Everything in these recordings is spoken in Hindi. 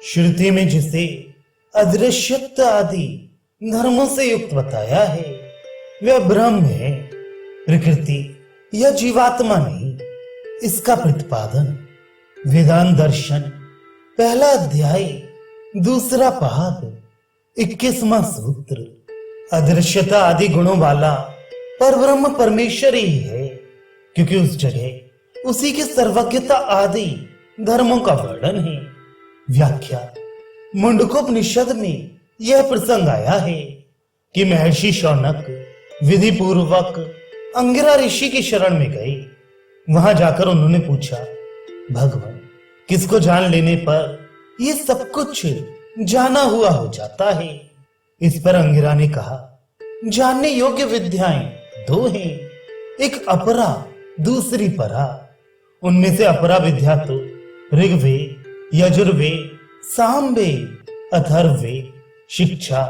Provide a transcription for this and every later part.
श्रुति में जिसे अदृश्यत्व आदि धर्मों से युक्त बताया है वह ब्रह्म है, प्रकृति या जीवात्मा नहीं। इसका प्रतिपादन वेदांत दर्शन पहला अध्याय दूसरा पाद 21वां सूत्र अदृश्यता आदि गुणों वाला पर ब्रह्म परमेश्वर ही है, क्योंकि उस जगह उसी की सर्वज्ञता आदि धर्मों का वर्णन है। व्याख्या मुंडकोपनिषद में यह प्रसंग आया है कि महर्षि शौनक विधि पूर्वक अंगिरा ऋषि की शरण में गए। वहां जाकर उन्होंने पूछा, भगवान किसको जान लेने पर ये सब कुछ जाना हुआ हो जाता है? इस पर अंगिरा ने कहा, जानने योग्य विद्याएं दो हैं, एक अपरा दूसरी परा। उनमें से अपरा विद्या तो ऋग्वेद, यजुर्वेद, सामवेद, अथर्ववेद, शिक्षा,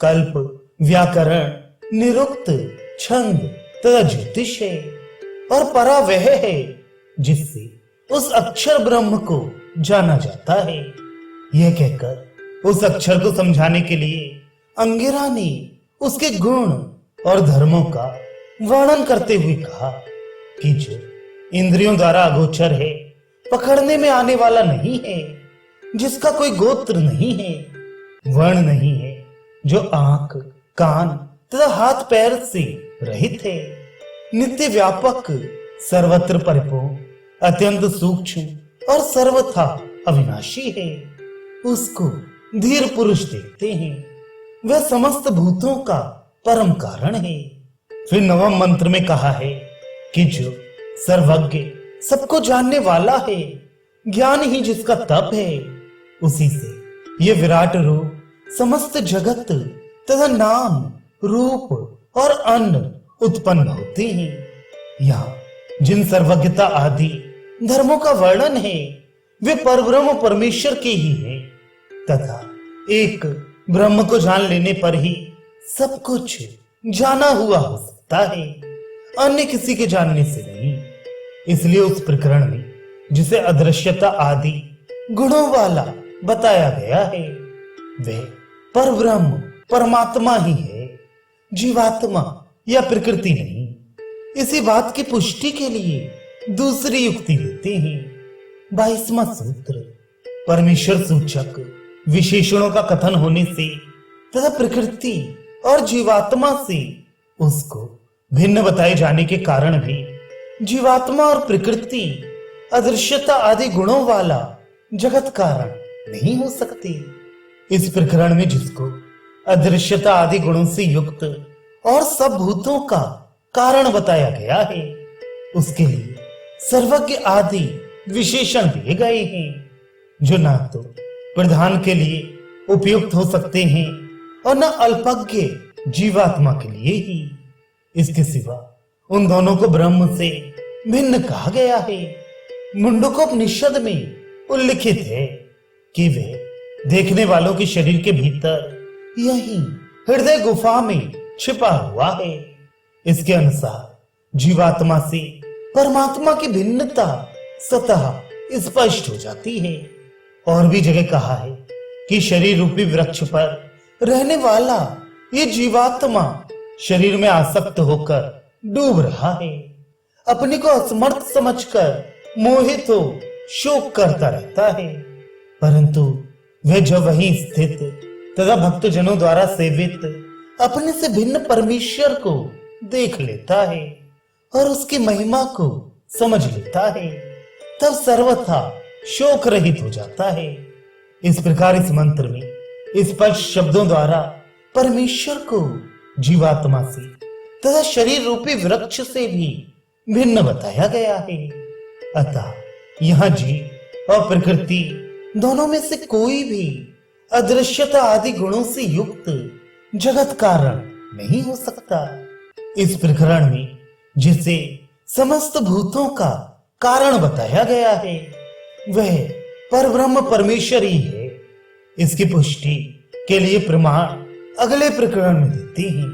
कल्प, व्याकरण, निरुक्त, छंद तथा ज्योतिष है। और परा वह है जिससे उस अक्षर ब्रह्म को जाना जाता है। यह कहकर उस अक्षर को समझाने के लिए अंगिरा ने उसके गुण और धर्मों का वर्णन करते हुए कहा कि जो इंद्रियों द्वारा अगोचर है, पकड़ने में आने वाला नहीं है, जिसका कोई गोत्र नहीं है, वर्ण नहीं है, जो आंख, कान तथा हाथ पैर से रहित है, नित्य व्यापक, सर्वत्र परिपूर्ण, अत्यंत सूक्ष्म और सर्वथा अविनाशी है, उसको धीर पुरुष देखते हैं। वह समस्त भूतों का परम कारण है। फिर नवम मंत्र में कहा है कि जो सर्वज्ञ, सबको जानने वाला है, ज्ञान ही जिसका तप है, उसी से ये विराट रूप समस्त जगत तथा नाम, रूप और अन्न उत्पन्न होते हैं। यहाँ जिन सर्वज्ञता आदि धर्मों का वर्णन है वे परब्रह्म परमेश्वर के ही है, तथा एक ब्रह्म को जान लेने पर ही सब कुछ जाना हुआ हो सकता है, अन्य किसी के जानने से नहीं। इसलिए उस प्रकरण में जिसे अदृश्यता आदि गुणों वाला बताया गया है वह परब्रह्म परमात्मा ही है, जीवात्मा या प्रकृति नहीं। इसी बात की पुष्टि के लिए दूसरी युक्ति देते हैं। 22वां सूत्र परमेश्वर सूचक विशेषणों का कथन होने से तथा प्रकृति और जीवात्मा से उसको भिन्न बताए जाने के कारण भी जीवात्मा और प्रकृति अदृश्यता आदि गुणों वाला जगत कारण नहीं हो सकती। इस प्रकरण में जिसको अदृश्यता आदि गुणों से युक्त और सब भूतों का कारण बताया गया है उसके लिए सर्वज्ञ आदि विशेषण दिए गए हैं, जो ना तो प्रधान के लिए उपयुक्त हो सकते हैं और न अल्पज्ञ जीवात्मा के लिए ही। इसके सिवा उन दोनों को ब्रह्म से भिन्न कहा गया है। मुंडकोपनिषद में उल्लिखित है कि वे देखने वालों के शरीर के भीतर यही हृदय गुफा में छिपा हुआ है। इसके अनुसार जीवात्मा से परमात्मा की भिन्नता स्वतः स्पष्ट हो जाती है। और भी जगह कहा है कि शरीर रूपी वृक्ष पर रहने वाला ये जीवात्मा शरीर में आसक्त होकर डूब रहा है, अपने को असमर्थ समझकर मोहित हो शोक करता रहता है। परंतु वह जब वहीं स्थित तथा भक्तजनों द्वारा सेवित अपने से भिन्न परमेश्वर को देख लेता है और उसकी महिमा को समझ लेता है, तब सर्वथा शोक रहित हो जाता है। इस प्रकार इस मंत्र में स्पष्ट शब्दों द्वारा परमेश्वर को जीवात्मा से तथा शरीर रूपी वृक्ष से भी भिन्न बताया गया है। अतः यहाँ जीव और प्रकृति दोनों में से कोई भी अदृश्यता आदि गुणों से युक्त जगत कारण नहीं हो सकता। इस प्रकरण में जिसे समस्त भूतों का कारण बताया गया है वह परब्रह्म परमेश्वर ही है। इसकी पुष्टि के लिए प्रमाण अगले प्रकरण में देते हैं।